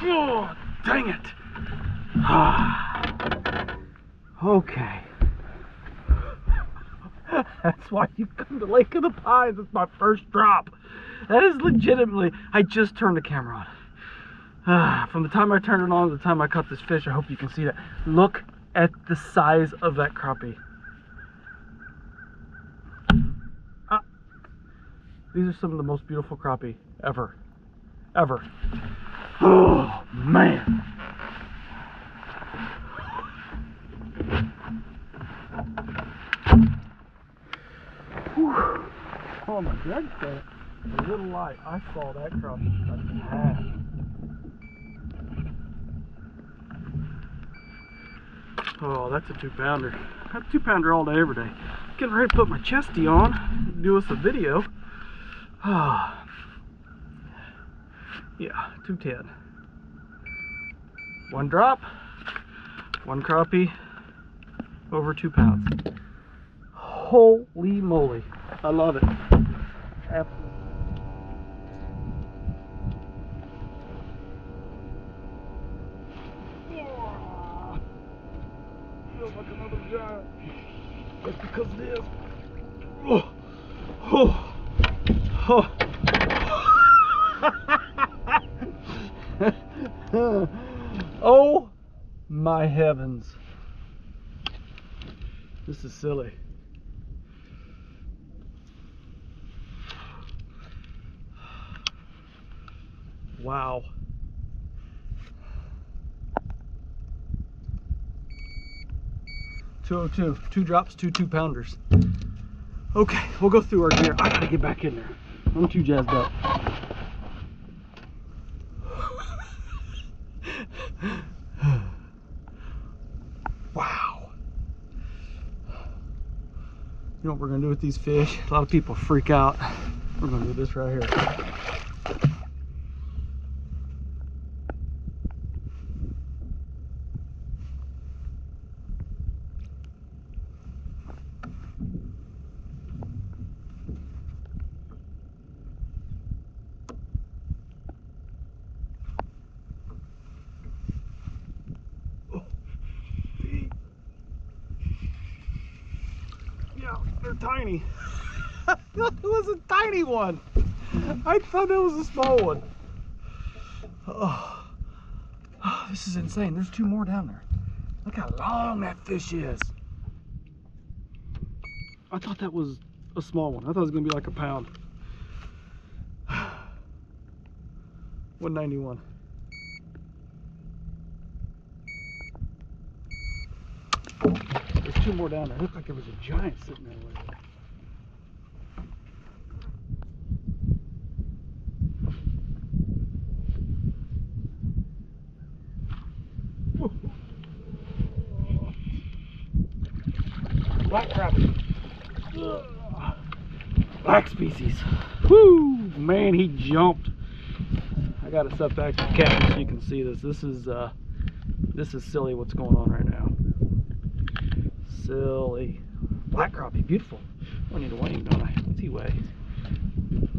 Oh, dang it. Okay. That's why you come to Lake of the Pines. It's my first drop. That is legitimately, I just turned the camera on. From the time I turned it on to the time I caught this fish, I hope you can see that. Look at the size of that crappie. These are some of the most beautiful crappie ever. Ever. Oh, man. Whew. Oh my God, a little light. I saw that crappie like half. Oh, that's a 2-pounder. That's a 2-pounder all day, every day. Getting ready to put my chesty on, do us a video. Ah, yeah, 210. One drop, one crappie, over 2 pounds. Holy moly, I love it. Absolutely. Feels like another giant. That's because it is. Oh, oh, oh. Oh my heavens. This is silly. Wow. $202, 2 drops, 2 2-pounders. Okay, we'll go through our gear. I gotta get back in there. I'm too jazzed up. Wow. You know what we're gonna do with these fish? A lot of people freak out. We're gonna do this right here. Yeah, they're tiny. It was a tiny one. I thought it was a small one. Oh, this is insane. There's 2 more down there. Look how long that fish is. I thought that was a small one. I thought it was gonna be like a pound. 191. There's 2 more down there. It looked like there was a giant sitting there. Black crappie. Black species. Whoo! Man, he jumped. I got to step back to the cabin so you can see this. This is silly what's going on right now. Silly. Black crappie, beautiful. I need to weigh him, don't I? What's he weigh?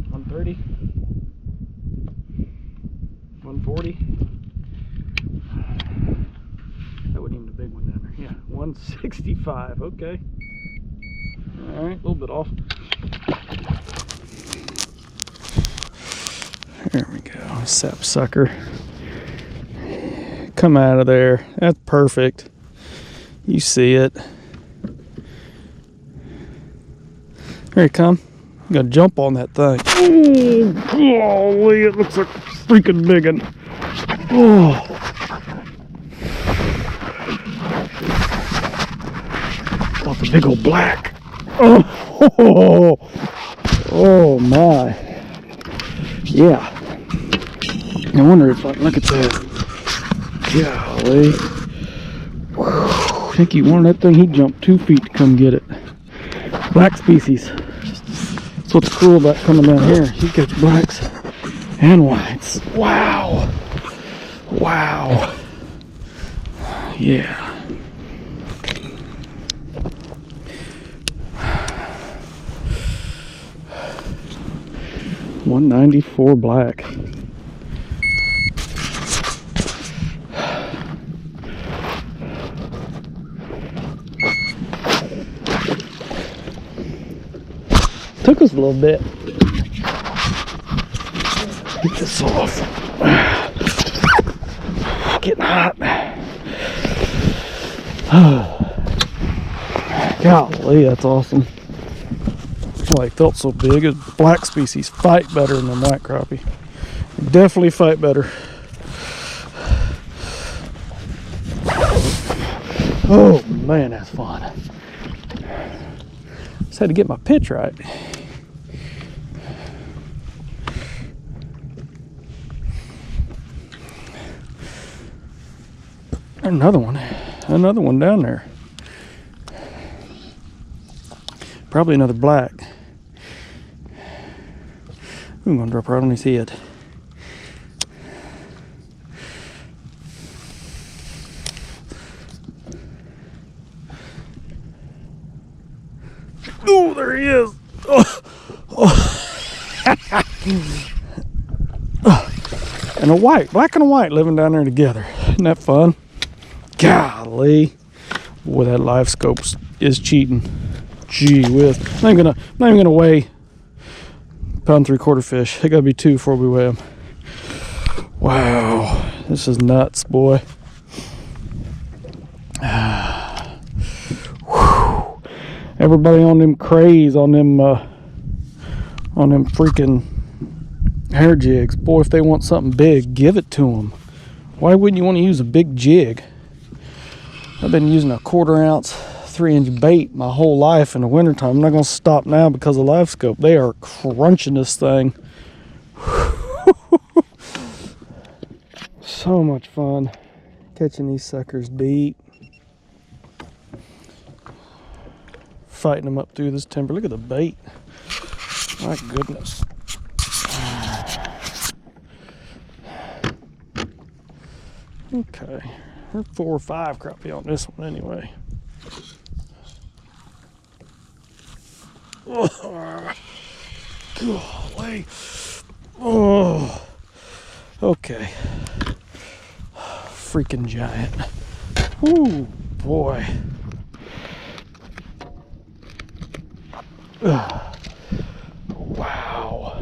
130? 140? That wasn't even a big one down there. Yeah, 165. Okay. All right, a little bit off. There we go. Sap sucker. Come out of there. That's perfect. You see it. Here you come. I'm gonna jump on that thing. Oh, golly, it looks like a freaking big one. Oh. Oh, it's a big old black. Oh, oh my. Yeah. No wonder it's like, look at that. Golly. I think he wanted that thing, he jumped 2 feet to come get it. Black species. That's what's cool about coming down here. You get blacks and whites. Wow. Wow. Yeah. $194 black. Took us a little bit. Get this off. Getting hot. Golly, that's awesome. Well, it felt so big. Black species fight better than them white crappie. Definitely fight better. Oh man, that's fun. Just had to get my pitch right. Another one down there. Probably another black. I'm gonna drop right on his head. Oh, there he is. And a white, black and a white living down there together. Isn't that fun? Golly. Boy, that Livescope is cheating. Gee whiz. I'm not even gonna weigh pound 3/4 fish. It gotta be 2 before we weigh them. Wow, this is nuts, boy. Everybody on them craze on them freaking hair jigs. Boy, if they want something big, give it to them. Why wouldn't you want to use a big jig? I've been using a 1/4 ounce 3-inch bait my whole life in the wintertime. I'm not going to stop now because of Livescope. They are crunching this thing. So much fun catching these suckers deep. Fighting them up through this timber. Look at the bait. My goodness. Okay. There's 4 or 5 crappie on this one anyway. Oh, golly. Oh, okay. Freaking giant. Ooh, boy. Wow.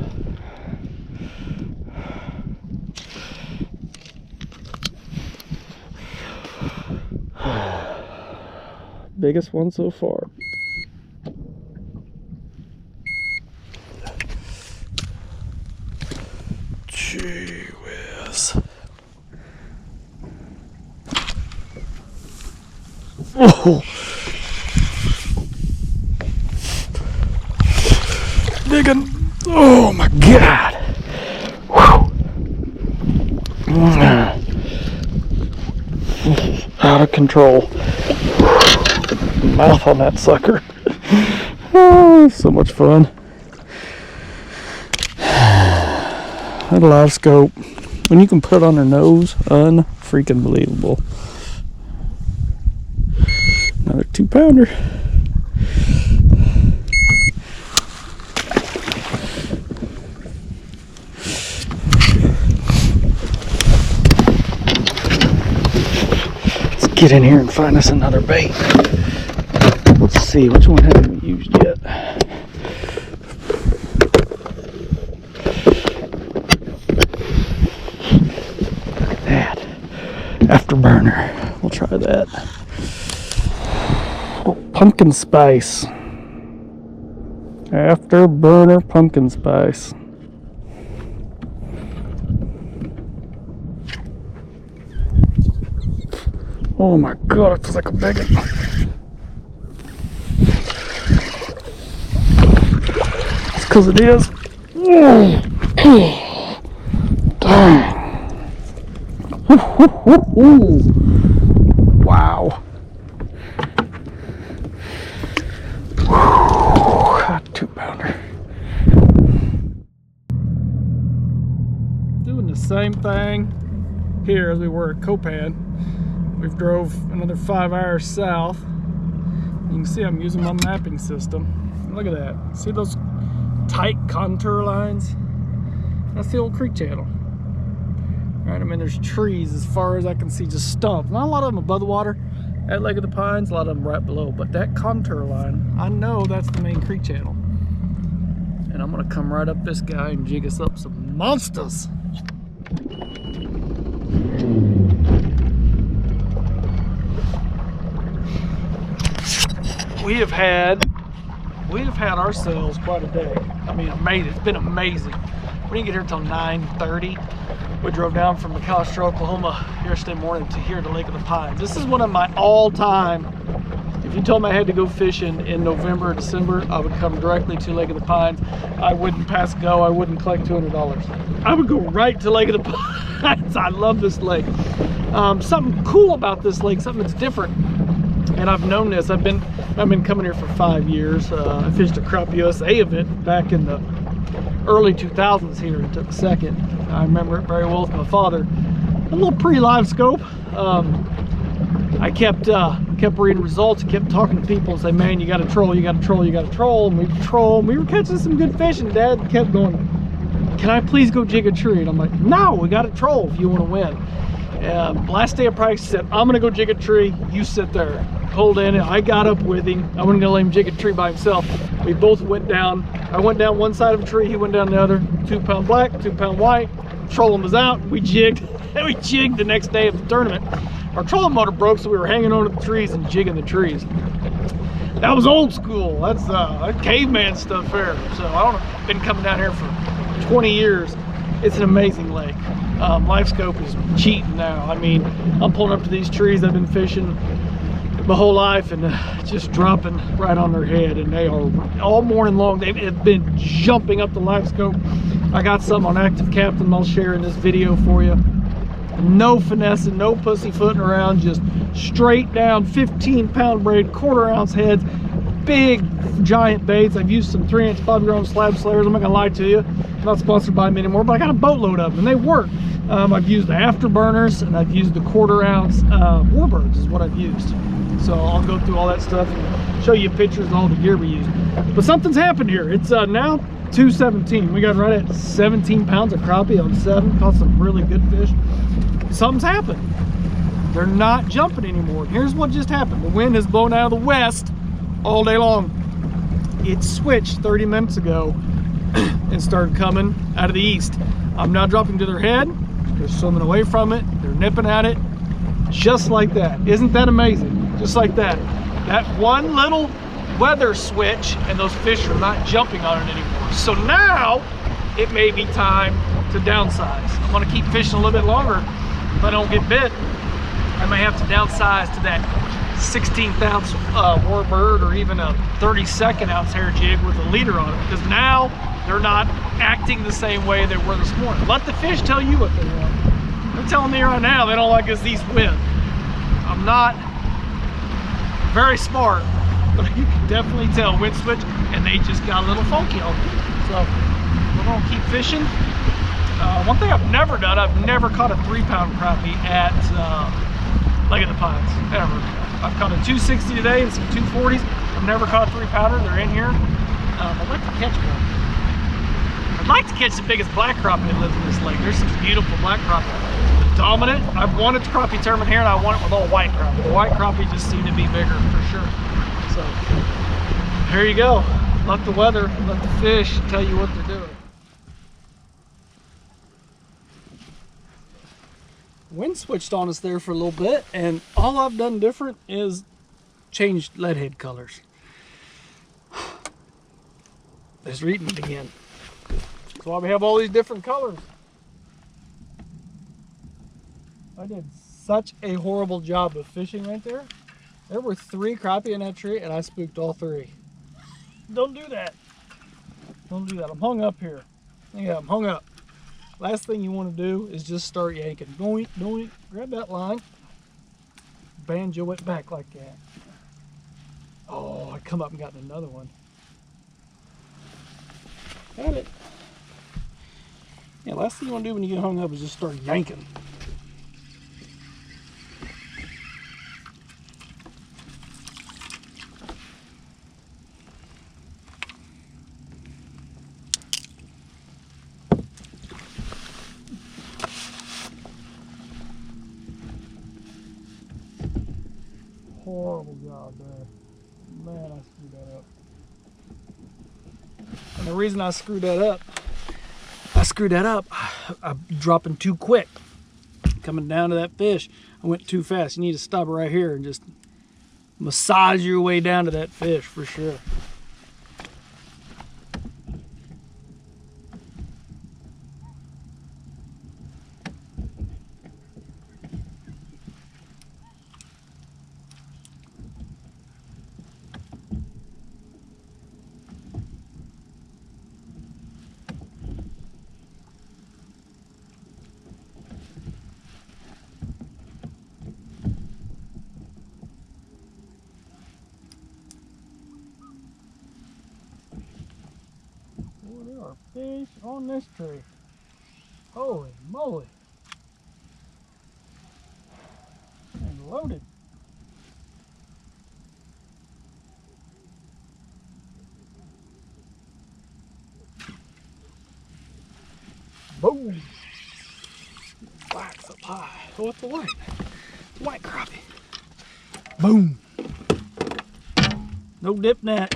Biggest one so far. Gee whiz. Oh. Big one. Oh my God. Out of control. Mouth on that sucker. Oh, so much fun. That Livescope, when you can put it on their nose, unfreaking believable. Another 2-pounder. Let's get in here and find us another bait. Let's see, which one haven't we used yet? Look at that. Afterburner. We'll try that. Oh, pumpkin spice. Afterburner pumpkin spice. Oh my God, it feels like a big one. It's because it is. Dang. Wow. 2-pounder. Doing the same thing here as we were at Copan. We've drove another 5 hours south. You can see I'm using my mapping system. Look at that. See those tight contour lines? That's the old creek channel. Right, I mean, there's trees as far as I can see, just stumps. Not a lot of them above the water at Lake of the Pines, a lot of them right below. But that contour line, I know that's the main creek channel. and I'm gonna come right up this guy and jig us up some monsters. We have had ourselves quite a day. I mean, amazing. It's been amazing. We didn't get here till 9:30. We drove down from McAllister, Oklahoma yesterday morning to here to Lake of the Pines. This is one of my all-time, if you told me I had to go fishing in November or December, I would come directly to Lake of the Pines. I wouldn't pass go. I wouldn't collect $200. I would go right to Lake of the Pines. I love this lake. Something cool about this lake, something that's different, and I've known this. I've been coming here for 5 years. I fished a Crappie USA event back in the early 2000s here and took second. I remember it very well with my father. A little pre-Livescope. I kept reading results, kept talking to people and say, man, you got to troll, you got to troll, you got to troll. And we would troll, and we were catching some good fish, and Dad kept going, can I please go jig a tree? And I'm like, no, we got to troll if you want to win. Last day of practice, he said, I'm gonna go jig a tree, you sit there. Pulled in, I got up with him. I wasn't gonna let him jig a tree by himself. We both went down. I went down one side of a tree, he went down the other. 2 pound black, 2 pound white. Trolling was out, we jigged. And we jigged the next day of the tournament. Our trolling motor broke, so we were hanging onto the trees and jigging the trees. That was old school. That's caveman stuff there. So I don't know, been coming down here for 20 years. It's an amazing lake. Livescope is cheating now. I mean, I'm pulling up to these trees I've been fishing my whole life and just dropping right on their head, and they are all morning long. They've been jumping up the Livescope. I got some on Active Captain I'll share in this video for you. No finessing, no pussyfooting around, just straight down 15-pound braid, 1/4 ounce heads, big giant baits. I've used some 3-inch bobby-grown slab slayers. I'm not gonna lie to you, I'm not sponsored by them anymore, but I got a boatload of them and they work. I've used the afterburners and I've used the 1/4 ounce warbirds is what I've used. So I'll go through all that stuff and show you pictures of all the gear we use. But something's happened here. It's now 2:17. We got right at 17 pounds of crappie on 7. Caught some really good fish. Something's happened. They're not jumping anymore. Here's what just happened. The wind has blown out of the west all day long. It switched 30 minutes ago and started coming out of the east. I'm now dropping to their head. They're swimming away from it. They're nipping at it. Just like that. Isn't that amazing? Just like that. That one little weather switch and those fish are not jumping on it anymore. So now it may be time to downsize. I'm gonna keep fishing a little bit longer. If I don't get bit, I may have to downsize to that 16th ounce warbird or even a 32nd ounce hair jig with a leader on it, because now they're not acting the same way they were this morning. Let the fish tell you what they want. They're telling me right now they don't like us east wind. I'm not very smart, but you can definitely tell wind switch, and they just got a little funky on me. So we're gonna keep fishing. One thing I've never done, I've never caught a 3-pound crappie at Lake of the Pines, ever. I've caught a 260 today and some 240s. I've never caught a 3-pounder. They're in here. I'd like to catch one. I'd like to catch the biggest black crappie that lives in this lake. There's some beautiful black crappie. The dominant, I've wanted the crappie tournament here, and I want it with all white crappie. The white crappie just seem to be bigger for sure. So here you go. Let the weather, let the fish tell you what they're doing. Wind switched on us there for a little bit, and all I've done different is changed lead head colors. It's reading it again. That's why we have all these different colors. I did such a horrible job of fishing right there. There were 3 crappie in that tree, and I spooked all 3. Don't do that. Don't do that. I'm hung up here. Yeah, I'm hung up. Last thing you want to do is just start yanking. Doink, doink. Grab that line. Banjo it back like that. Oh, I come up and got another one. Got it. Yeah, last thing you want to do when you get hung up is just start yanking. Horrible job there. Man, I screwed that up. And the reason I screwed that up, I'm dropping too quick. Coming down to that fish, I went too fast. You need to stop right here and just massage your way down to that fish for sure. There are fish on this tree. Holy moly. And loaded. Boom. Black's up high. Oh, it's a white. White crappie. Boom. No dip net.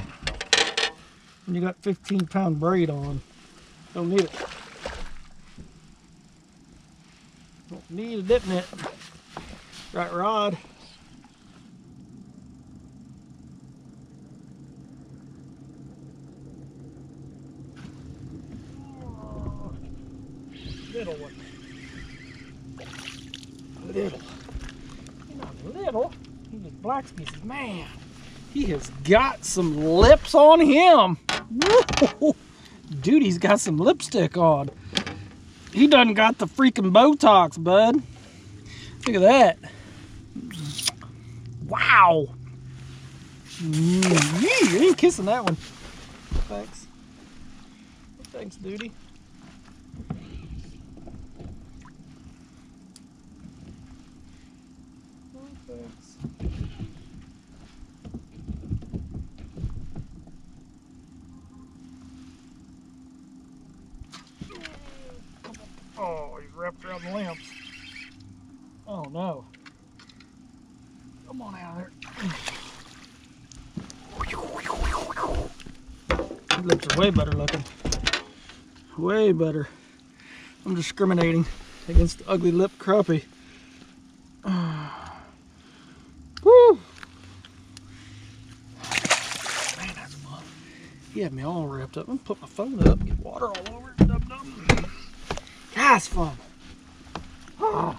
When you got 15-pound braid on, don't need it. Don't need a dip net. Right rod. Oh, little one. Little. He's not little. He's just black species. Man, he has got some lips on him. Woo! Dude, he's got some lipstick on. He done got the freaking Botox, bud. Look at that. Wow. You ain't kissing that one. Thanks. Thanks, duty. Oh, thanks. Oh, he's wrapped around the limbs. Oh no. Come on out of there. These lips are way better looking. Way better. I'm discriminating against the ugly lip crappie. Woo! Man, that's fun. He had me all wrapped up. I'm gonna put my phone up, get water all over it. Dub dub. That's fun. Oh.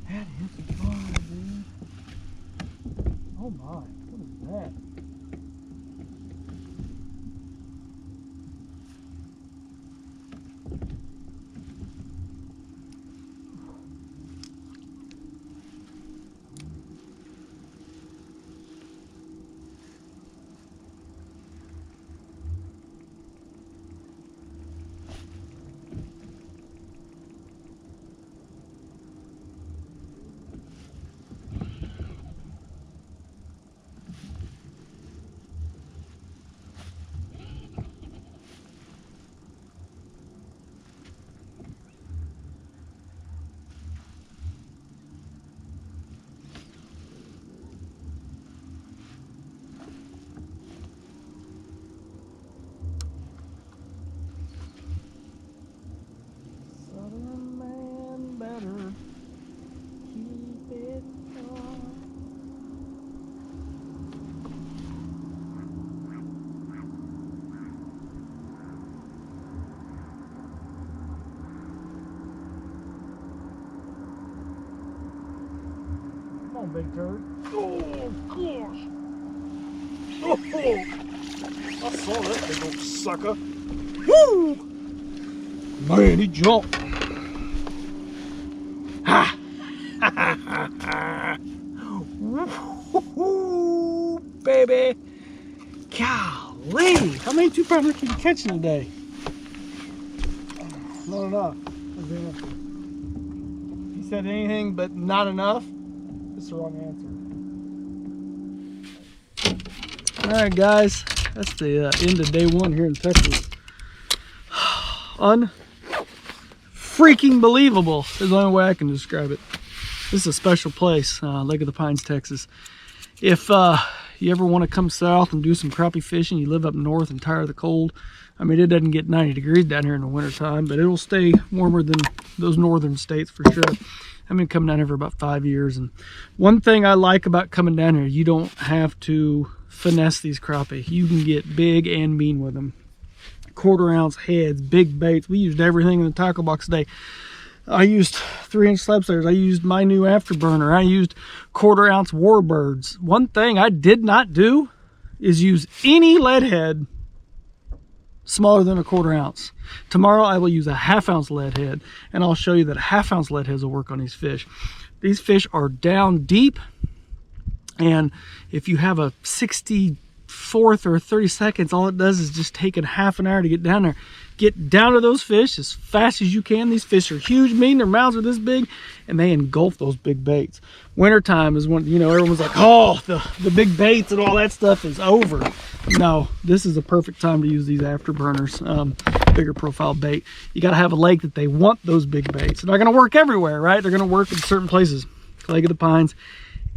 That is fun, dude. Oh my, what is that? Big turd. Oh gosh. Oh, I saw that big old sucker. Woo! Man, he jumped. Ha! Woo, baby. Golly. How many 2-pounders can you catch in a day? Not enough. Was the answer. He said anything but not enough. That's the wrong answer. Alright guys, that's the end of day one here in Texas. Freaking believable is the only way I can describe it. This is a special place, Lake of the Pines, Texas. If you ever want to come south and do some crappie fishing, you live up north and tired of the cold. I mean, it doesn't get 90 degrees down here in the wintertime, but it'll stay warmer than those northern states for sure. I've been coming down here for about 5 years, and one thing I like about coming down here, you don't have to finesse these crappie. You can get big and mean with them. 1/4 ounce heads, big baits. We used everything in the tackle box today. I used 3-inch slab stayers. I used my new afterburner. I used 1/4 ounce warbirds. One thing I did not do is use any lead head smaller than 1/4 ounce. Tomorrow I will use a 1/2 ounce lead head, and I'll show you that 1/2 ounce lead heads will work on these fish. These fish are down deep, and if you have a 64th or 30 seconds, all it does is just take it half an hour to get down there. Get down to those fish as fast as you can. These fish are huge, mean, their mouths are this big, and they engulf those big baits. Wintertime is when, you know, everyone's like, oh, the big baits and all that stuff is over. No, this is a perfect time to use these afterburners, bigger profile bait. You got to have a lake that they want those big baits. They're not going to work everywhere, right? They're going to work in certain places. Lake of the Pines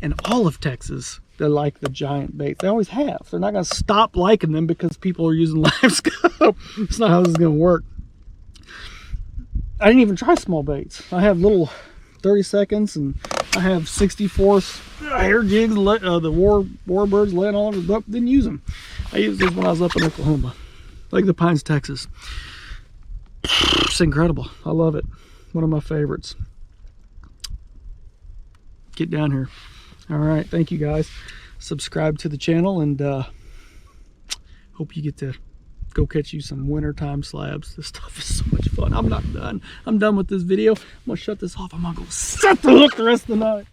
and all of Texas, they like the giant baits. They always have. They're not going to stop liking them because people are using Livescope. It's not how this is going to work. I didn't even try small baits. I have little 30 seconds, and I have 64th hair jigs, the warbirds laying all over the book. Didn't use them. I used those when I was up in Oklahoma. Lake of the Pines, Texas. It's incredible. I love it. One of my favorites. Get down here. All right, thank you guys. Subscribe to the channel, and hope you get to go catch you some wintertime slabs. This stuff is so much fun. I'm not done. I'm done with this video. I'm gonna shut this off. I'm gonna go set the hook the rest of the night.